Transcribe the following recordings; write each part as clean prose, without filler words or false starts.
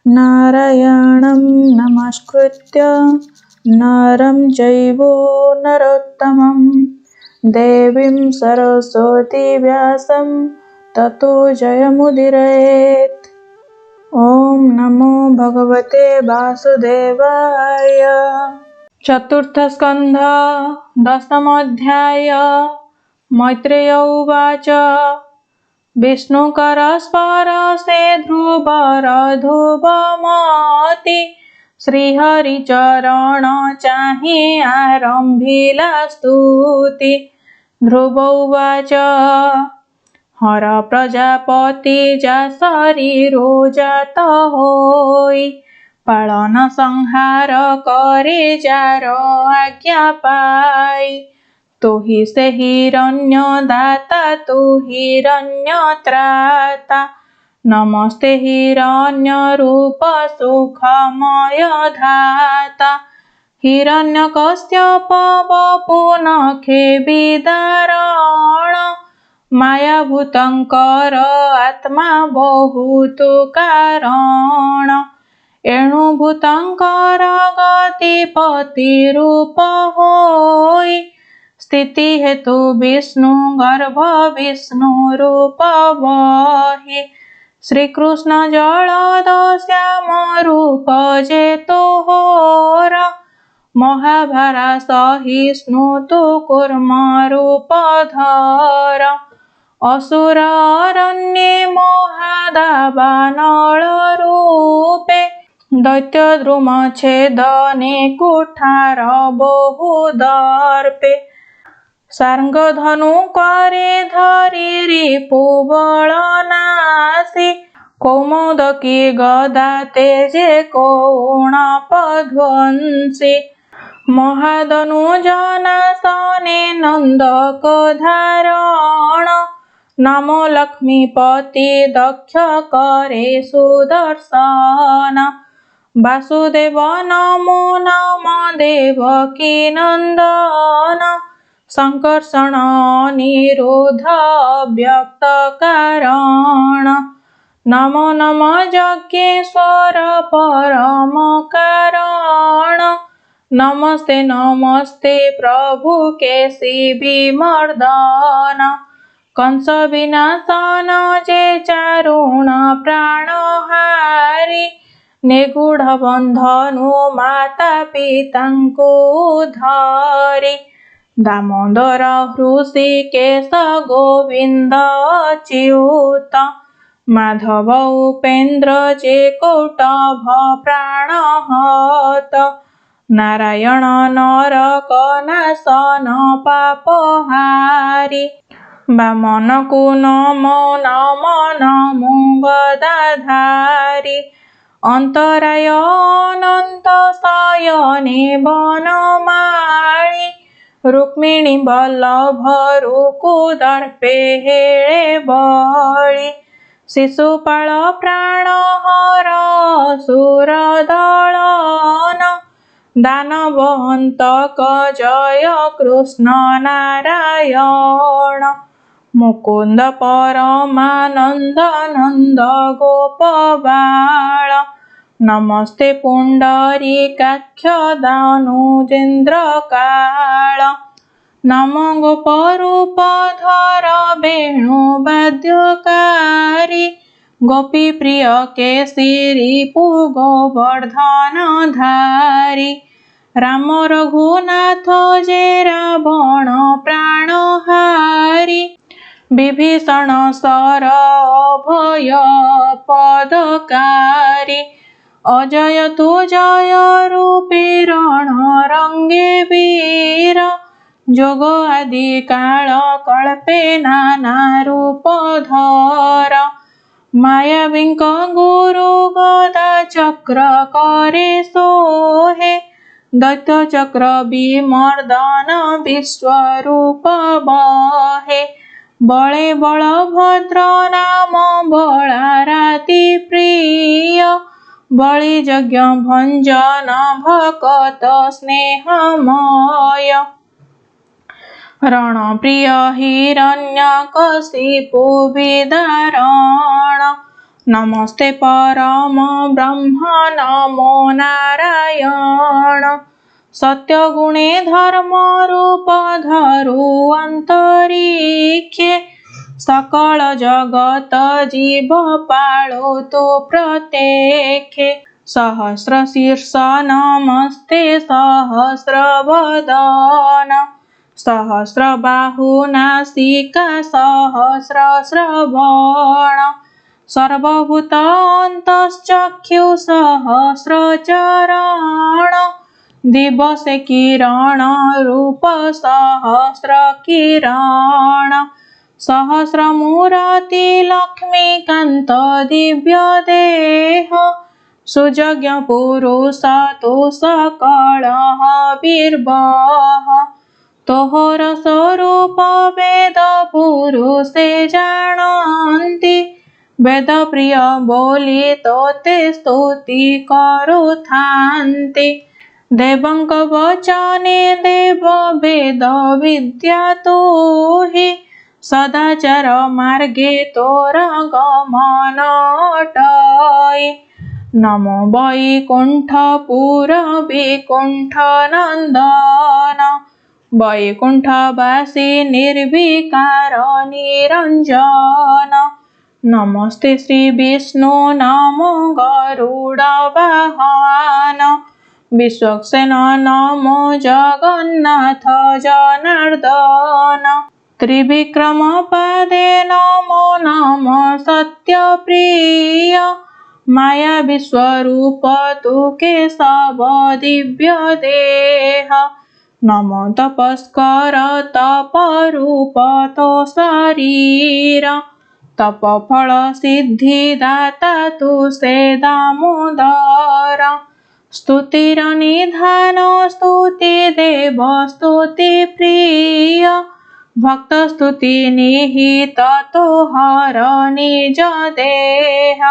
नारायणं नमस्कृत्य नरं चैव नरोत्तमं देवीं सरस्वती व्यासं ततो जयमुदीरयेत्। ॐ नमो भगवते वासुदेवाय। चतुर्थ स्कन्ध दशमोऽध्याय। मैत्रेय उवाच विष्णुकरस्परशे ध्रुवमति श्रीहरिचरण चाहि आरम्भिला स्तुति। ध्रुव उवाच हर प्रजापति जा शरीरो जात होई पालन संहार करे जार आज्ञा पाई। तू ही से हिरण्य दाता तू हिरण्य त्राता नमस्ते हिरण्य रूप सुखमय धाता। हिरण्यकश्यप वपुनखे विदारण मायाभूतंकर आत्मा बहुत कारण। एणु भूतंकर गतिपति रूप होई स्थिति हेतु विष्णु गर्भ विष्णु रूप बहि। श्रीकृष्ण जलद श्याम रूप जेतो होर महाभारा सहिष्णु तु कूर्म रूप धर। असुर अरण्ये महादावानल रूपे दैत्य द्रुम छेदने कुठार बहु दर्पे। सार्ंग धनु करे धरि रिपु बल नासी कौमोदकी गदा तेजे कौणपध्वंसी। महाधनुजनासने नंदक धारण नाम लक्ष्मीपति दक्ष करे सुदर्शन। वासुदेव नमो नम देवकी नंदन संकर्षण निरोध व्यक्त कारण। नमो नम यज्ञेश्वर परम कारण नमस्ते नमस्ते प्रभु केशिवी मर्दन। कंस विनाशन जे चारुण प्राणहारी निगूढ़ बंधनु माता पितांकु धरी। दामोदर हृषिकेश गोविंद अच्युत माधव उपेन्द्र जे कौटभ प्राणहत। नारायण नरक नाशन पापहारी वामन नमो नमो नमो गदाधारी। अंतराय अनंत शयने वनमाळी रुक्मिणी बल्लभ रुकुदर्पे हेळे बळी। शिशुपाल प्राणहर असुर दलन दानवहन्तक जय कृष्ण नारायण। मुकुंद परमानंद नंद गोपबाल नमस्ते पुंडरीकाक्ष दानुजेन्द्र काल। नमो गोपरूप धर वेणुवाद्यकारी गोपी प्रिय केशिरिपु गोवर्धन धारी। राम रघुनाथ जे रावण प्राणहारी विभीषण सर अभय पदकारी। अजय तु जय रूपी रण रंगे वीर जोग आदि काल कल्पे नाना रूप धर। मायावींक गुरु गदा चक्र करे सोहे दैत्य चक्र विमर्दन विश्वरूप बहे। बळे बलभद्र नाम बळाराति प्रिय बळि यज्ञ भंजन भकत स्नेहमय। रणप्रिय हिरण्यकशिपु विदारण नमस्ते परम ब्रह्म नमो नारायण। सत्यगुणे धर्म रूप धरु अंतरिक्षे सकल जगत जीव पाळो तो प्रत्येक्षे। सहस्र शीर्ष नमस्ते सहस्र वदन सहस्र बाहु नासिका सहस्र श्रवण सर्वभूत अंतश्चक्षु सहस्र चरण दिवसे किरण रूप सहस्र किरण सहस्र मूर्ति लक्ष्मीकांत दिव्य देह सुजज्ञ पुरुष तो सकल बीर्बह तोहर स्वरूप वेद पुरुषे जानन्ति वेद प्रिय बोली तोते स्तुति करुथान्ति देवंक वचने देव वेद विद्या तो हि सदाचार मार्गे तोर गमन अटई। नमो वैकुंठपुर विकुंठ नंदन वैकुंठवासी निर्विकार निरंजन नमस्ते श्री विष्णु नमो गरुड़ वाहन विश्वक्सेन नमो जगन्नाथ जनार्दन त्रिविक्रम पादे नमो नमो सत्यप्रिय माया विश्वरूप तु केशव दिव्य देह नमो तपस्कर तपरूप तो शरीर तप फल सिद्धिदाता तु से दामोदर स्तुतिर निधान स्तुति देव स्तुति प्रिय भक्त स्तुति निहित तोहर निज देह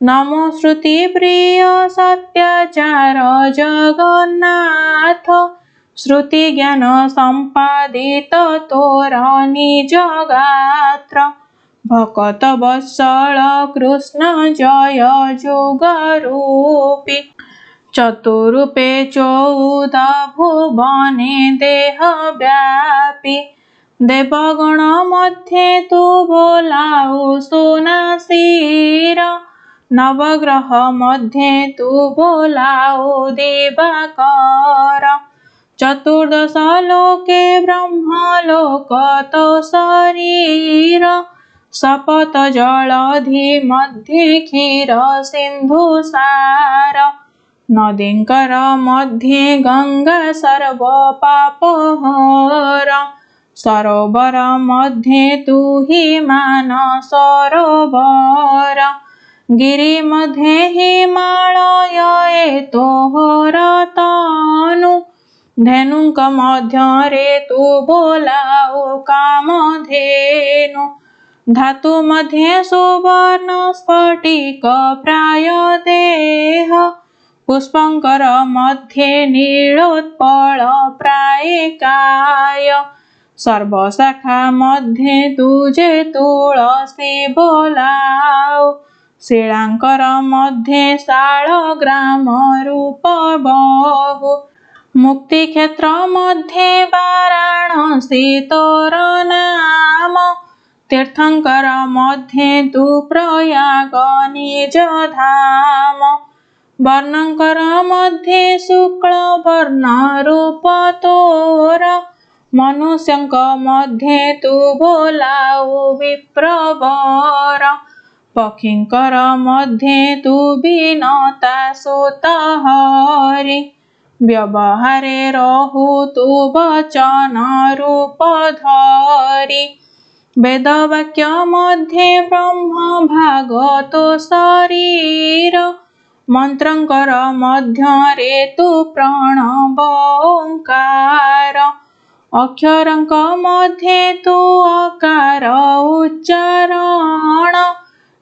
नमो श्रुति प्रिय सत्याचार जगन्नाथ श्रुति ज्ञान संपादित तोर निज गात्र भकत वत्सल कृष्ण जय जुगरूपी चतुरूपे चौदा भुवने देह व्यापी देवगण मध्ये तु बोलाउ सुनासीर नवग्रह मध्ये तु बोलाउ दिवाकर चतुर्दश लोके ब्रह्मलोक तो शरीर सपत जलधि मध्ये क्षीर सिंधु सार नदींकर मध्ये गंगा सर्व पापहर सरोवर मध्ये तु हि मानस सरोवर गिरि मध्ये हिमालय तोहर तनु धेनुक मध्यरे तु बोलाउ कामधेनु धातु मध्ये सुवर्ण स्फटिक प्राय देह पुष्पंकर मध्ये नीलोत्पल प्राय काय सर्वशाखा मध्ये तुझे तुलसी बोलाउ शिलांकर मध्ये शालग्राम रूप बहु मुक्ति क्षेत्र मध्ये वाराणसी तोर नाम तीर्थंकर मध्ये तु प्रयाग निज धाम वर्णंकर मध्ये शुक्ल वर्ण रूप तोर मनुष्यंक मध्ये तु बोलाउ विप्रवर पक्षींकर मध्ये तु विनता सुत हरि व्यवहारे रहु तु वचन रूप धरि वेदवाक्य मध्ये ब्रह्म भागवत शरीर मंत्रंकर मध्यरे तु प्रणव ओंकार अक्षरंक मध्ये तु अकार उच्चारण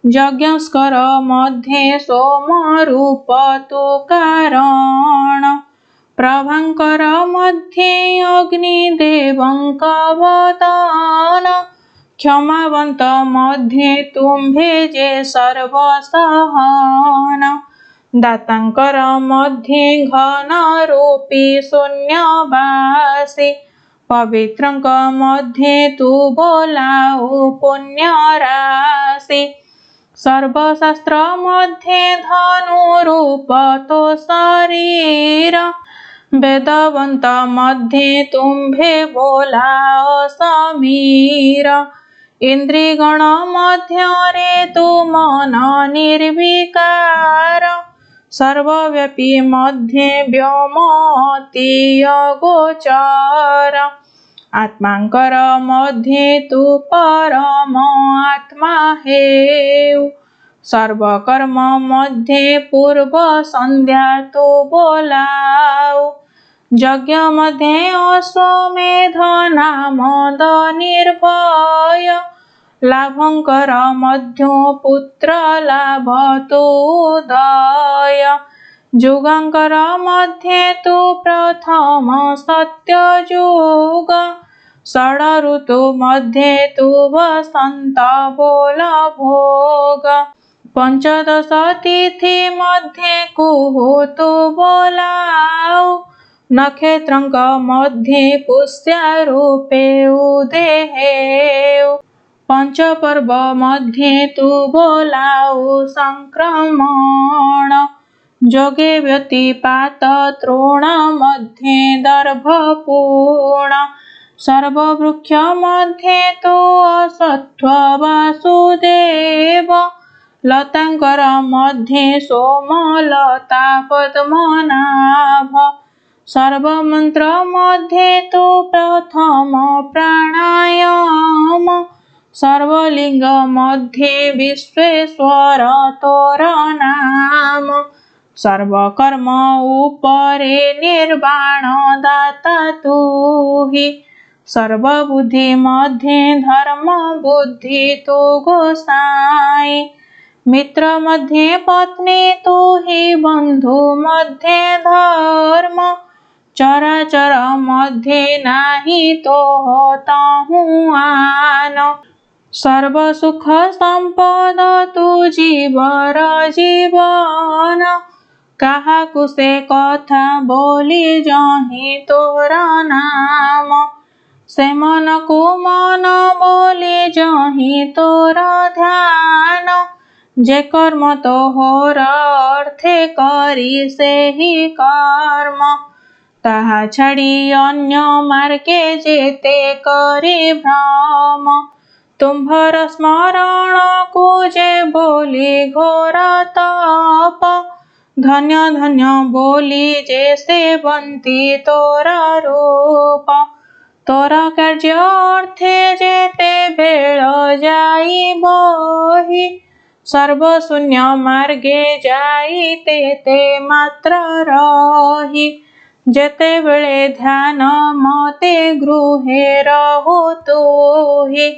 यज्ञस्कर मध्ये सोम रूप तु कारण प्रभांकर मध्ये अग्निदेवंक वदन क्षमावंत मध्ये तुम्भे जे सर्व सहन, दातांकर मध्ये घन रूपी शून्यवासी, पवित्रंक मध्ये तू बोलाऊ पुण्य राशि, सर्वशास्त्र मध्ये धनुरूप तो शरीर, वेदवंत मध्ये तुम्भे बोलाओ समीर, इंद्रिगण मध्य रे तू मन निर्विकार, सर्वव्यापी मध्ये व्योम अति गोचर, आत्मांकर मध्ये तू परम आत्मा हेउ, सर्वकर्म मध्ये पूर्व संध्या तू बोलाऊ, यज्ञ मध्ये अश्वमेध नामद निर्भय, लाभंकर मध्यो पुत्र लाभ तू दय, जुगांकर मध्ये तू प्रथम सत्य जुग, षड ऋतु मध्ये तू वसंत बोल भोग, पंचदश तिथि मध्ये कुहु तू बोलाऊ, नक्षत्रंक मध्ये पुष्य रूपे उदेहेउ, पंचपर्व मध्ये तू बोलाऊ संक्रमण, जोगे व्यतिपात तृण मध्ये दर्भपूर्ण, सर्ववृक्ष मध्ये तू असत्व वासुदेव, लतांकर मध्ये सोमलता पद्मनाभ, सर्वमंत्र मध्ये तू प्रथम प्राणायाम, सर्वलिंग मध्ये विश्वेश्वर तोर नाम, सर्वकर्म उपरे निर्वाण दाता तू ही, सर्वबुद्धि मध्ये धर्म बुद्धि तू गोसाई, मित्र मध्ये पत्नी तू ही, बंधु मध्ये धर्म, चराचर मध्ये नाही तो होता हुआन, सर्व सुख संपद तू जीवर जीवन, काहाकु से कथा बोली जही तोरा नाम, से मन को मन बोली जही तोरा ध्यान, जे कर्म तोहर अर्थे करी से ही कर्म, ताहा छाड़ी अन्य मार्गे जेते करी भ्रम, तुम्भर स्मरण को जे बोली घोर तप, धन्य धन्य बोली जे सेवंती तोरा रूप, तोरा कार्य अर्थे जेते बेळ जाई बही, सर्वशून्य मार्गे जाई तेते मात्र रही, जेते बेळे ध्यान मते गृहे रहु तुही,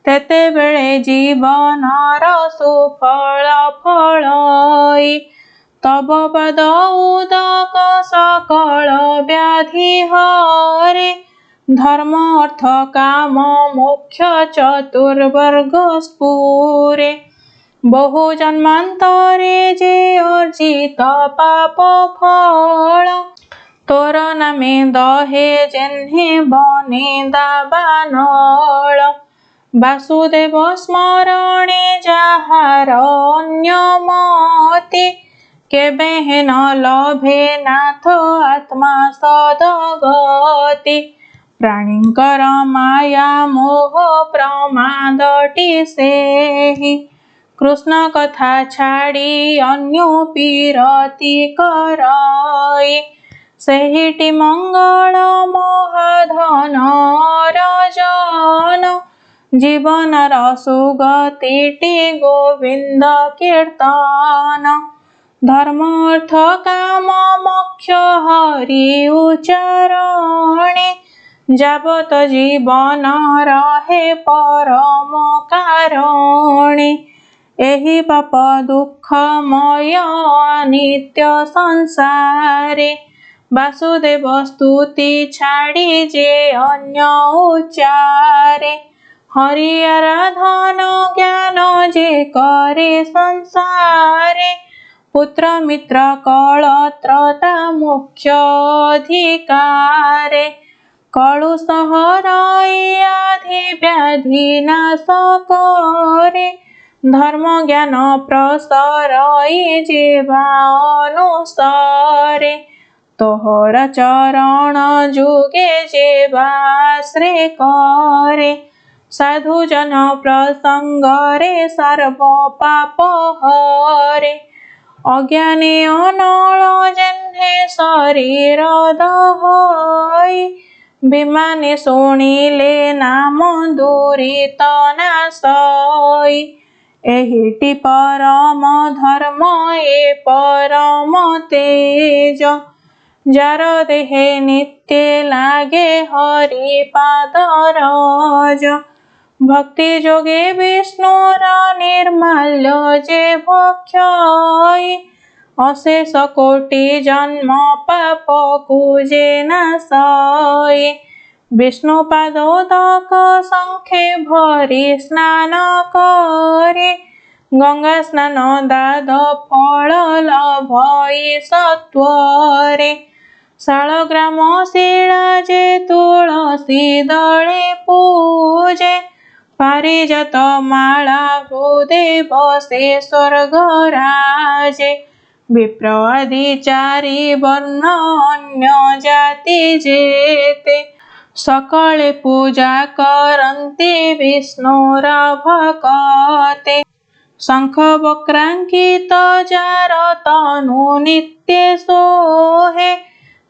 तेते बेळे जीवनर सुफल फळई, तब पद उदक सकल व्याधि हरे, धर्म अर्थ काम मोक्ष चतुर्वर्ग स्फुरे, बहु जन्मांतरे जे अर्जित पाप फल, तोर नामे दहे जेन्हे बने दाबानल, वासुदेव स्मरणे जाहार अन्य मति, केबे हेन लभे नाथ आत्मा सदगति, प्राणींकर माया मोह प्रमादटी सेहि, कृष्ण कथा छाड़ी अन्यो पीरति करई, सेहिटी मंगल मोहधन रजन, जीवनर सुगतिटी गोविंद कीर्तन, धर्म अर्थ काम मोक्ष हरि उच्चारणे, जाबत जीवन रहे परम कारणे, एहि पाप दुःखमय अनित्य संसारे, वासुदेव स्तुति छाड़ी जे अन्य उच्चारे, हरि आराधन ज्ञान जे करे संसारे पुत्र मित्र कळत्रता मुख्य अधिकारे कळु सहराई आधि व्याधि नाश करे धर्म ज्ञान प्रसरई जीवा अनुसारे तोहर चरण जुगे जीवाश्रे करे साधु जन प्रसंगरे सर्व पाप हरे अज्ञानी अनल जेन्हे शरीर दहई विमाने शुणिले नाम दुरित नाशई एहिटी परम धर्म ए परम तेज जार देहे नित्य लागे हरि पाद रज भक्ति जोगे विष्णुर निर्माल्य जे भक्षई अशेष कोटि जन्म पाप कुजे नाशई विष्णु पादोदक संखे भरी स्नान करे गंगा स्नान दाद फल लभई सत्वरे शालग्राम शिला जे तुलसी दले पूजे पारिजात माला हृदय बसे स्वर्ग राजे विप्र आदि चारि वर्ण अन्य जाति जेते सकले पूजा करन्ति विष्णुर भक्ते शंख वक्रांकित जार तनु नित्य सोहे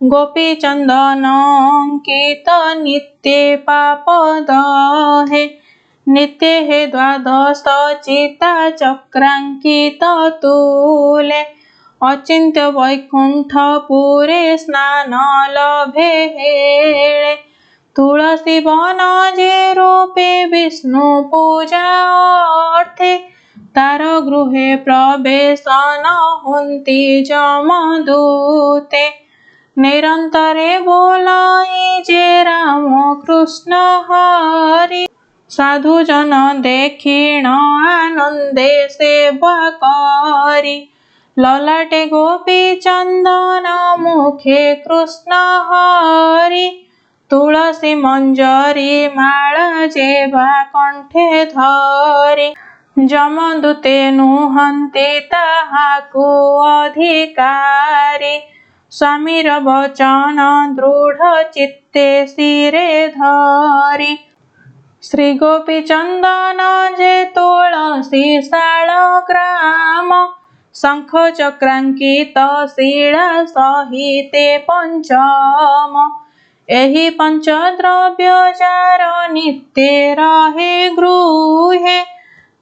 गोपी चंदन अंकित नित्य पाप दहे नित्य हे द्वादश चिता चक्रांकित तूले अचिंत्य वैकुंठ पुरे स्नान लभे हेळे तुलसी वन जे रूपे विष्णु पूजा अर्थे तार गृहे प्रवेशन हुंती जमदूते निरंतरे बोलाई जे राम कृष्ण हरि साधु जन देखिण आनंदे सेवा करी ललाटे गोपी चंदन मुखे कृष्ण हरि तुलसी मंजरी माला जेवा कंठे धरी जमदूते नुहन्ति ताहाकु अधिकारी स्वामीर वचन दृढ़ चित्ते सिरे धरी श्री गोपी चंदन जे तुलसी शालग्राम शंख चक्रांकित शिला सहिते पंचम एहि पंच द्रव्य जार नित्य रहे गृहे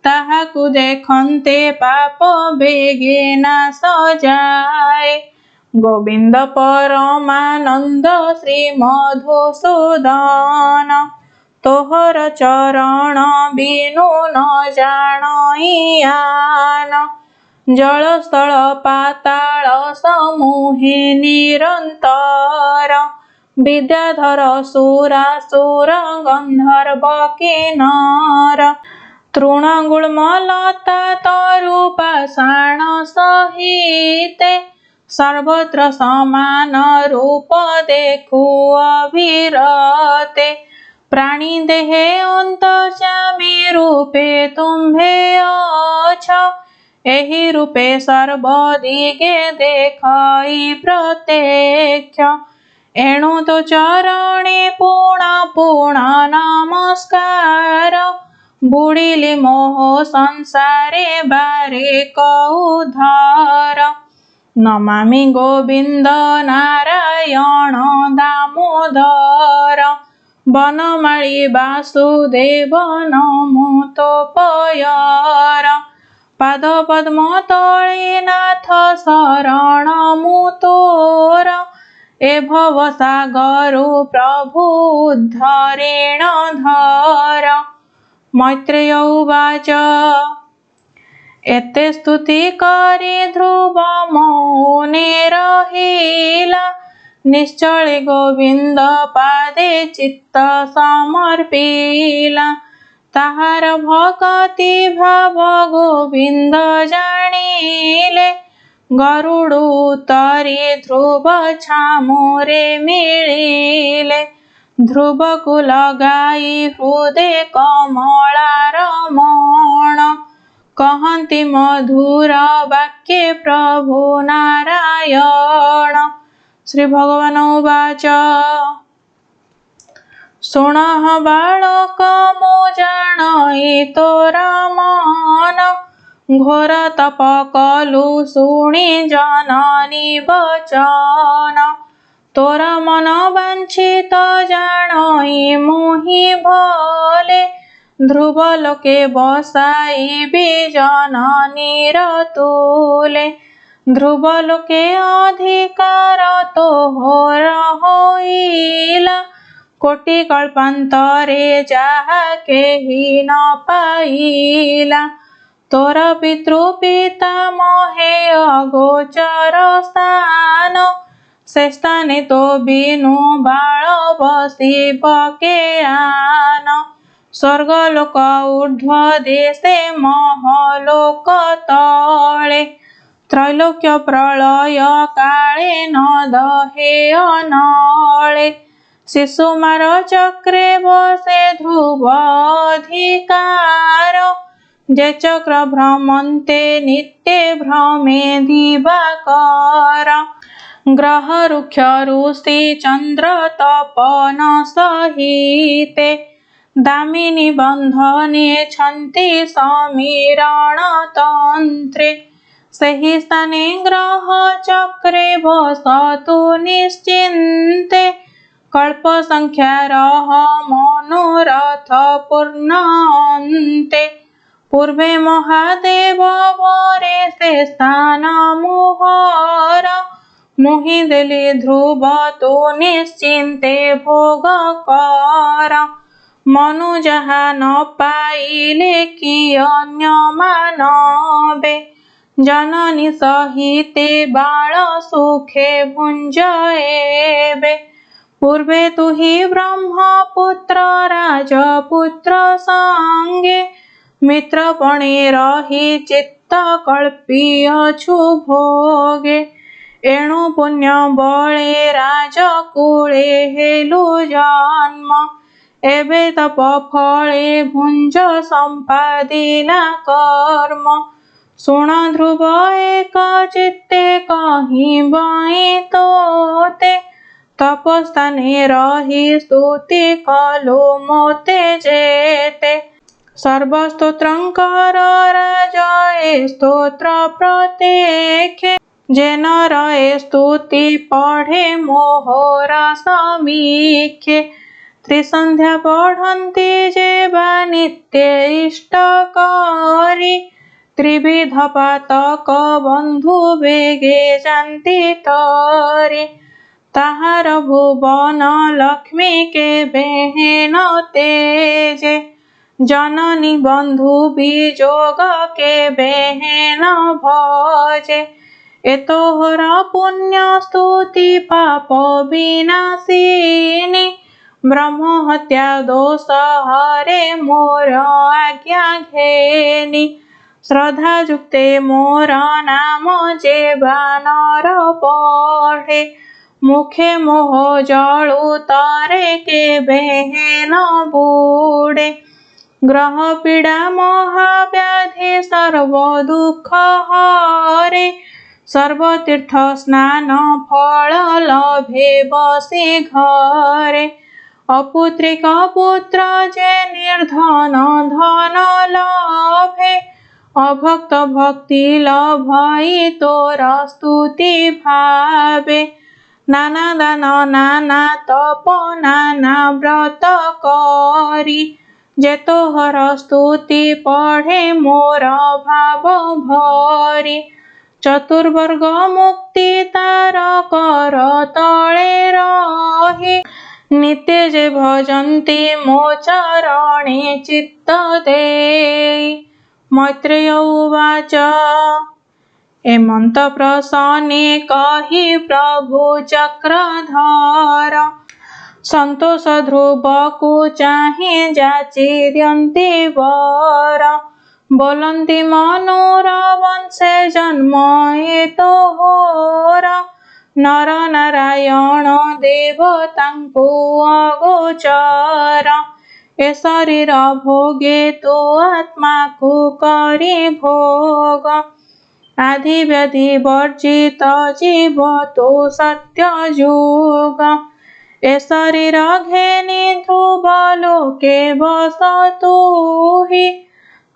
ताहाकु देखन्ते पाप बेगे नाश जाए गोविंद परमानंद श्री मधुसूदन तोहर चरण बिनु न जानियान जल स्थल पाताल समूहे निरंतर विद्याधर सुरासुर गंधर्व किन्नर तृणगुल्मलता तरु पाषाण सहिते सर्वत्र समान रूप देखु अविरते प्राणी देहे अंतर्यामी रूपे तुम्भे अछ एहि रूपे सर्वदिगे देखई प्रत्यक्ष एणु तो चरणे पुणा पुणा नमस्कार बुड़िली मोह संसारे बारे कौधर नमामि गोविंद नारायण दामोदर बनमाली वासुदेव नमोतोपयर पाद पद्म तले नाथ शरण मुतोर ए भव सागरु प्रभु उद्धरेण धर मैत्रेय उवाच एते स्तुति करि ध्रुव मौने रहिला निश्चले गोविंद पादे चित्त समर्पिला ताहार भक्ति भाव गोविंद जानिले गरुड़ तरी ध्रुव छामुरे मिलिले ध्रुव को लगाई हृदय कमलार मण कहन्ति मधुर वाक्ये प्रभु नारायण। श्री भगवान उवाच शुणः बालक मो जानै तोरा मन घोर तप कलु शुणी जननी वचन तोरा मन वांछित जानै मोहि भले ध्रुव लोके बसाइबी जननीर तुले ध्रुव लोके अधिकार तोहर होइला कोटि कल्पान्तरे जाहा केहि न पाइला तोर पितृ पिता मोहे अगोचर स्थान से स्थाने तो बिनु बाल बसिब के आन स्वर्गलोक ऊर्ध्व देशे महलोक तले त्रैलोक्य प्रलय काले न दहे अनले शिशुमार चक्रे बसे ध्रुव अधिकार जे चक्र भ्रमन्ते नित्ये भ्रमे दिवाकर ग्रह रुक्ष ऋषि चंद्र तपन सहिते दामिनी बंधने छन्ति समीरण तंत्रे सही स्थाने ग्रह चक्रे बसतु निश्चिन्ते कल्प संख्यार मनोरथ पूर्णान्ते पूर्वे महादेव वरे से स्थान मुहर मुहि देली ध्रुव तु निश्चिन्ते भोग कर मनु जहा न पाइले कि अन्य मानवे जननी सहिते बाल सुखे भुंजएबे पूर्वे तु हि ब्रह्मपुत्र राजपुत्र संगे मित्रपणे रहि चित्त कल्पियछु भोगे एणु पुण्य बळे राजकुले हेलु जन्म एबे तप फळे भुंज संपादिला कर्म शुण ध्रुव एक चित्ते कहिबई तोते तपस्थाने रहि स्तुति कलु मोते जेते सर्वस्तोत्रं कर राजये स्तोत्र प्रत्येखे जेन रहे स्तुति पढ़े मोहर समीखे त्रिसंध्या पढ़न्ति जेबा नित्य इष्ट करी त्रिविध पातक बंधु बेगे जान्ति तरी ताहार भुवन लक्ष्मी के बेहेन तेजे जननी बंधु विजोग के बेहेन भजे एतोहर पुण्य स्तुति पाप विनाशिनी ब्रह्म हत्या दोष हरे मोर आज्ञा घेनी श्रद्धा जुक्ते मोर नाम जेबा नर पढ़े मुखे मोह जळु तारे के बेहेन बुड़े ग्रह पीड़ा महाव्याधि सर्व दुख हरे सर्वतीर्थ स्नान फल लभे बसी घरे अपुत्रिक पुत्र जे निर्धन धन लभे अभक्त भक्ति लभई तोर स्तुति भावे नाना दान नाना तप नाना व्रत करी जे तोहर स्तुति पढ़े मोर भाव भरी चतुर्वर्ग मुक्ति तार कर तले रही नित्य जे भजन्ति मो चरणे चित्त देई मैत्रेय उवाच एमंत प्रसन्ने कहि प्रभु चक्रधर संतोष ध्रुव को चाहे जाची दियंती वर बोलंती मनोर वंशे जन्म ए तो होर नर नारायण देवतांको अगोचर ए शरीर भोगे तो आत्मा को करी भोग आदि व्याधि वर्जित जीव तो सत्य युग ए शरीर घेनी ध्रुव लोके बस तू ही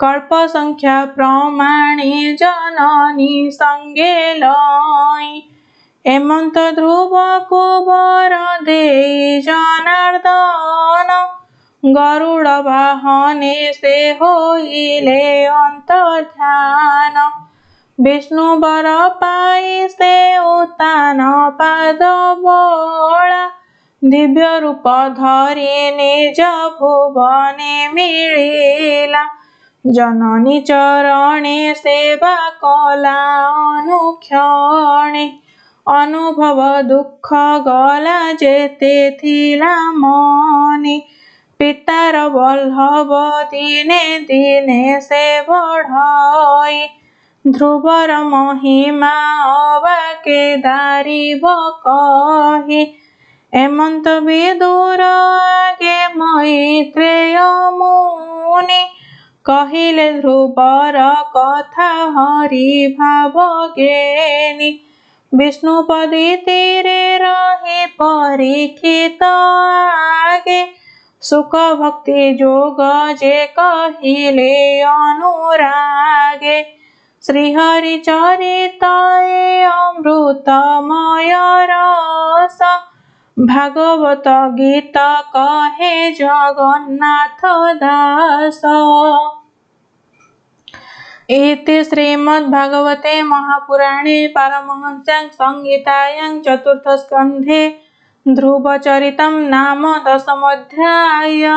कल्प संख्या प्रमाणे जननी संगे लई हेमंत ध्रुव को वर दे जनार्दन गरुड़ वाहने से होइले अंतर्ध्यान विष्णु वर पाई से उत्तान पाद बला दिव्य रूप धरि निज भुवने मिलिला जननी चरणे सेवा कला अनुक्षणे अनुभव दुख गला जेते थिला मने पितार वल्लभ दिने दिने से बढ़ाई ध्रुवर महिमा अबाके दारिब कही हेमंत विदुर आगे मैत्रेय मुनि कहिले ध्रुवर कथा हरि भाव ज्ञानी विष्णुपदी तीरे रहे परीक्षित आगे सुख भक्ति जोग जे कहिले अनुरागे श्रीहरि चरित अमृतमय रस भागवत गीत कहे जगन्नाथ दास इति श्रीमद्भागवते महापुराणे पारमहंस्यां संहितायां चतुर्थस्कन्धे ध्रुवचरितं नाम 10मोऽध्यायः।